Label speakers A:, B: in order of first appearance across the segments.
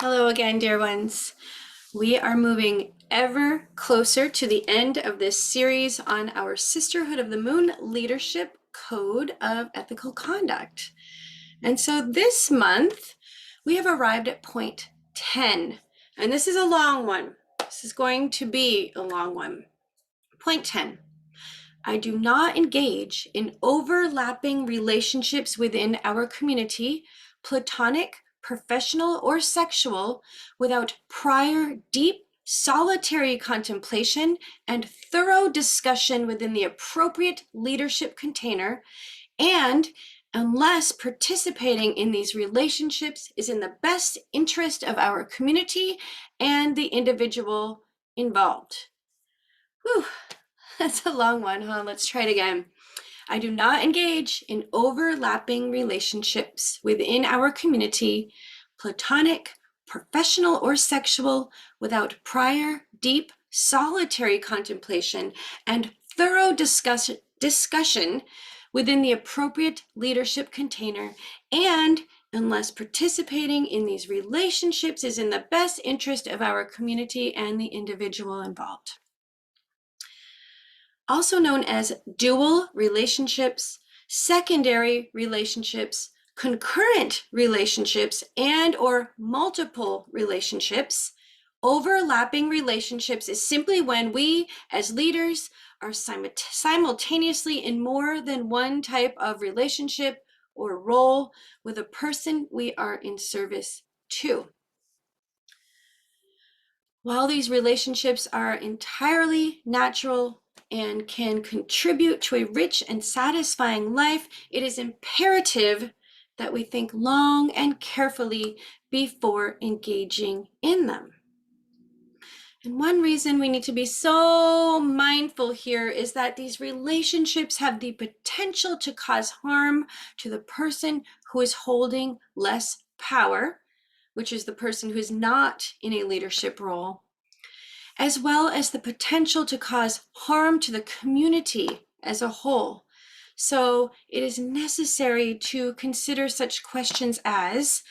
A: Hello again, dear ones. We are moving ever closer to the end of this series on our Sisterhood of the Moon Leadership Code of Ethical Conduct. And so this month, we have arrived at point 10. And this is a long one. This is going to be a long one. Point 10. I do not engage in overlapping relationships within our community, platonic, professional, or sexual, without prior, deep, solitary contemplation and thorough discussion within the appropriate leadership container, and unless participating in these relationships is in the best interest of our community and the individual involved. Whew. That's a long one, huh? Let's try it again. I do not engage in overlapping relationships within our community, platonic, professional, or sexual, without prior, deep, solitary contemplation and thorough discussion within the appropriate leadership container, and unless participating in these relationships is in the best interest of our community and the individual involved. Also known as dual relationships, secondary relationships, concurrent relationships, and or multiple relationships. Overlapping relationships is simply when we, as leaders, are simultaneously in more than one type of relationship or role with a person we are in service to. While these relationships are entirely natural and can contribute to a rich and satisfying life, it is imperative that we think long and carefully before engaging in them. And one reason we need to be so mindful here is that these relationships have the potential to cause harm to the person who is holding less power, which is the person who is not in a leadership role, as well as the potential to cause harm to the community as a whole. So it is necessary to consider such questions as,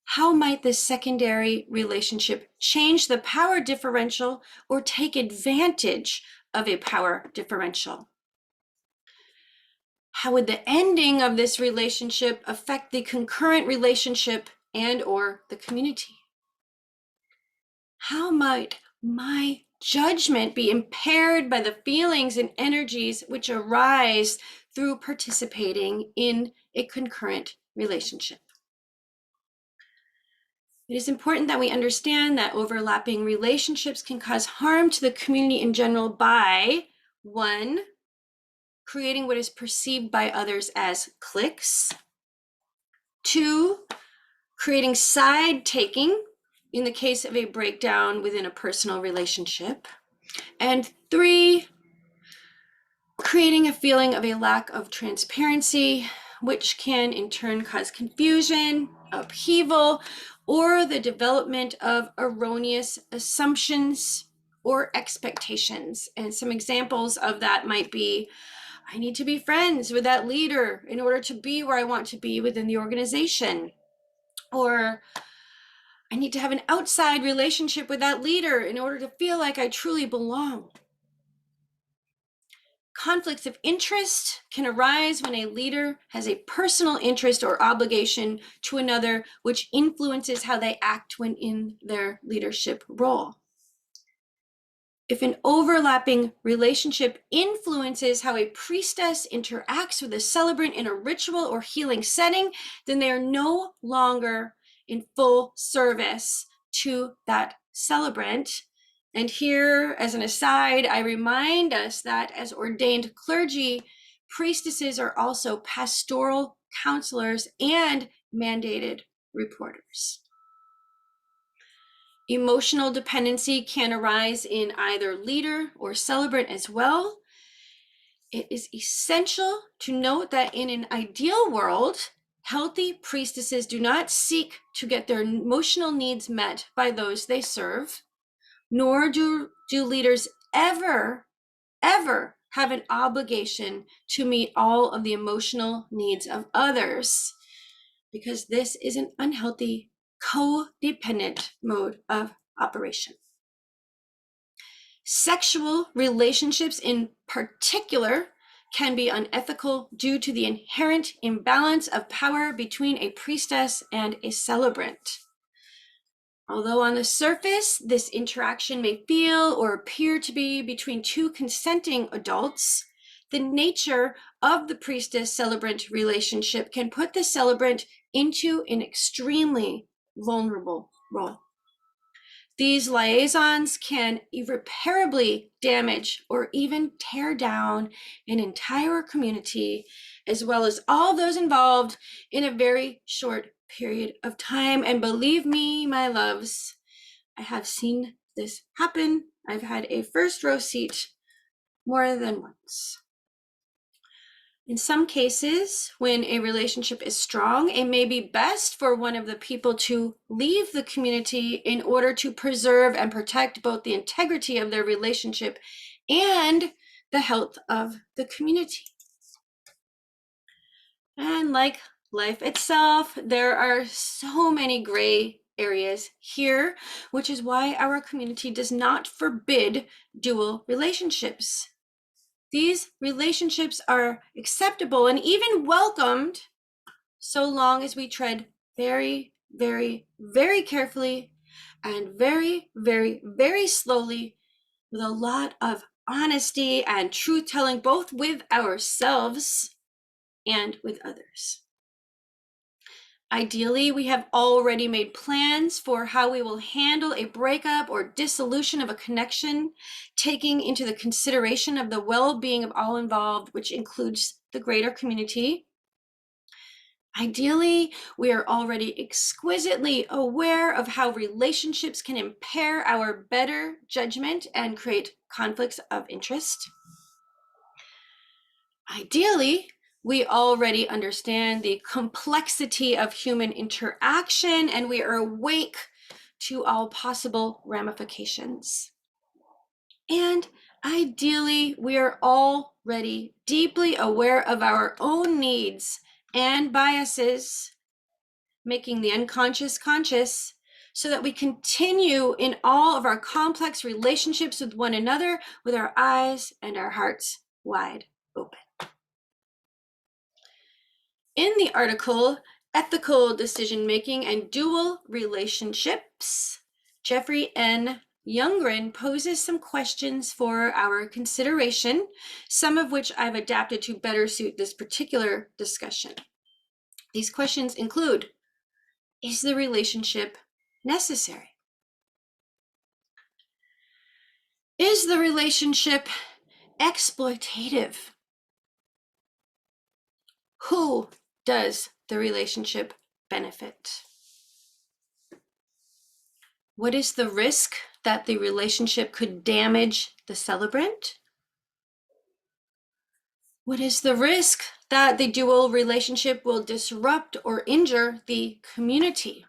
A: how might this secondary relationship change the power differential or take advantage of a power differential? How would the ending of this relationship affect the concurrent relationship and or the community? How might my judgment be impaired by the feelings and energies which arise through participating in a concurrent relationship? It is important that we understand that overlapping relationships can cause harm to the community in general by, 1, creating what is perceived by others as cliques, 2, creating side taking in the case of a breakdown within a personal relationship, and 3, creating a feeling of a lack of transparency, which can in turn cause confusion, upheaval, or the development of erroneous assumptions or expectations. And some examples of that might be, I need to be friends with that leader in order to be where I want to be within the organization. Or I need to have an outside relationship with that leader in order to feel like I truly belong. Conflicts of interest can arise when a leader has a personal interest or obligation to another, which influences how they act when in their leadership role. If an overlapping relationship influences how a priestess interacts with a celebrant in a ritual or healing setting, then they are no longer in full service to that celebrant. And here, as an aside, I remind us that as ordained clergy, priestesses are also pastoral counselors and mandated reporters. Emotional dependency can arise in either leader or celebrant as well. It is essential to note that in an ideal world, healthy priestesses do not seek to get their emotional needs met by those they serve, nor do leaders ever have an obligation to meet all of the emotional needs of others, because this is an unhealthy codependent mode of operation. Sexual relationships in particular can be unethical due to the inherent imbalance of power between a priestess and a celebrant. Although on the surface, this interaction may feel or appear to be between two consenting adults, the nature of the priestess-celebrant relationship can put the celebrant into an extremely vulnerable role. These liaisons can irreparably damage or even tear down an entire community, as well as all those involved in a very short period of time. And believe me, my loves, I have seen this happen. I've had a first row seat more than once. In some cases, when a relationship is strong, it may be best for one of the people to leave the community in order to preserve and protect both the integrity of their relationship and the health of the community. And like life itself, there are so many gray areas here, which is why our community does not forbid dual relationships. These relationships are acceptable and even welcomed so long as we tread very, very, very carefully and very, very, very slowly with a lot of honesty and truth-telling, both with ourselves and with others. Ideally, we have already made plans for how we will handle a breakup or dissolution of a connection, taking into the consideration of the well-being of all involved, which includes the greater community. Ideally, we are already exquisitely aware of how relationships can impair our better judgment and create conflicts of interest. Ideally, we already understand the complexity of human interaction and we are awake to all possible ramifications. And ideally, we are already deeply aware of our own needs and biases, making the unconscious conscious, so that we continue in all of our complex relationships with one another with our eyes and our hearts wide open. In the article, Ethical Decision-Making and Dual Relationships, Jeffrey N. Youngren poses some questions for our consideration, some of which I've adapted to better suit this particular discussion. These questions include, is the relationship necessary? Is the relationship exploitative? Who does the relationship benefit? What is the risk that the relationship could damage the celebrant? What is the risk that the dual relationship will disrupt or injure the community?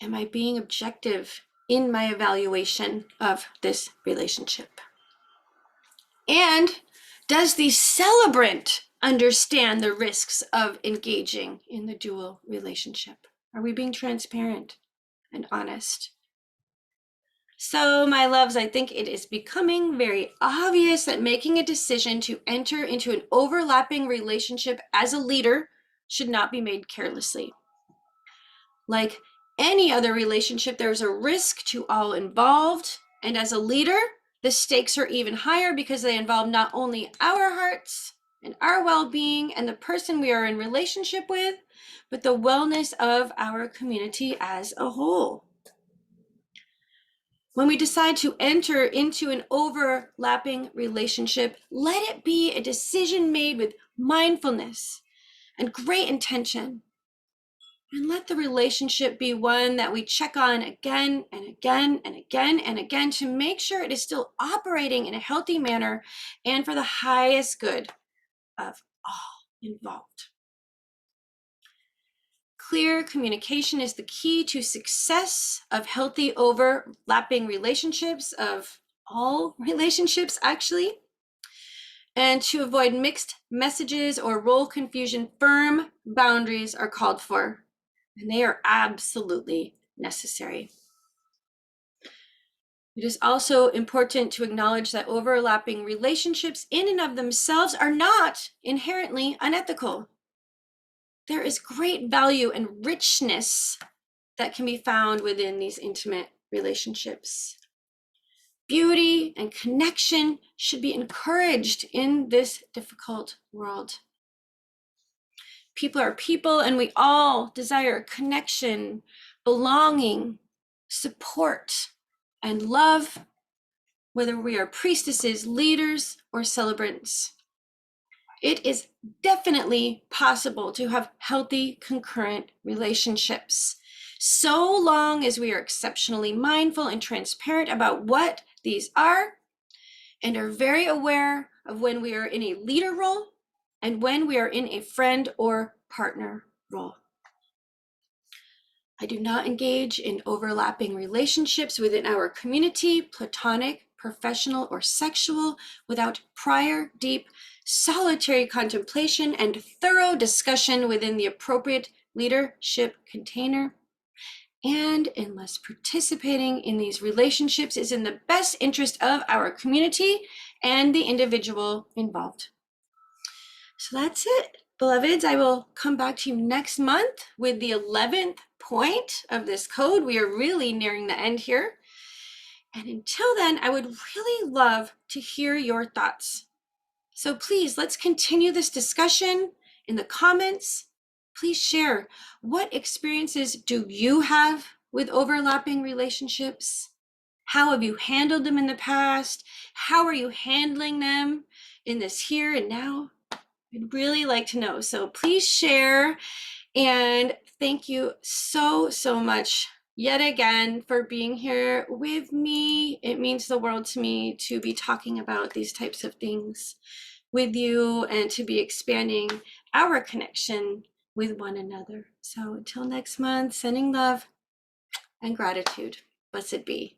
A: Am I being objective in my evaluation of this relationship? And does the celebrant understand the risks of engaging in the dual relationship? Are we being transparent and honest? So, my loves, I think it is becoming very obvious that making a decision to enter into an overlapping relationship as a leader should not be made carelessly. Like any other relationship, there's a risk to all involved. And as a leader, the stakes are even higher because they involve not only our hearts and our well-being and the person we are in relationship with, but the wellness of our community as a whole. When we decide to enter into an overlapping relationship, let it be a decision made with mindfulness and great intention. And let the relationship be one that we check on again and again and again and again to make sure it is still operating in a healthy manner and for the highest good of all involved. Clear communication is the key to success of healthy overlapping relationships, of all relationships actually. And to avoid mixed messages or role confusion, firm boundaries are called for, and they are absolutely necessary. It is also important to acknowledge that overlapping relationships in and of themselves are not inherently unethical. There is great value and richness that can be found within these intimate relationships. Beauty and connection should be encouraged in this difficult world. People are people, and we all desire connection, belonging, support, and love, whether we are priestesses, leaders, or celebrants. It is definitely possible to have healthy concurrent relationships, so long as we are exceptionally mindful and transparent about what these are, and are very aware of when we are in a leader role and when we are in a friend or partner role. I do not engage in overlapping relationships within our community, platonic, professional, or sexual, without prior, deep, solitary contemplation and thorough discussion within the appropriate leadership container, and unless participating in these relationships is in the best interest of our community and the individual involved. So that's it, beloveds. I will come back to you next month with the 11th point of this code. We are really nearing the end here. And until then, I would really love to hear your thoughts. So please, let's continue this discussion in the comments. Please share, what experiences do you have with overlapping relationships? How have you handled them in the past? How are you handling them in this here and now? I'd really like to know. So please share, and thank you so much yet again for being here with me. It means the world to me to be talking about these types of things with you and to be expanding our connection with one another. So until next month, sending love and gratitude. Blessed be.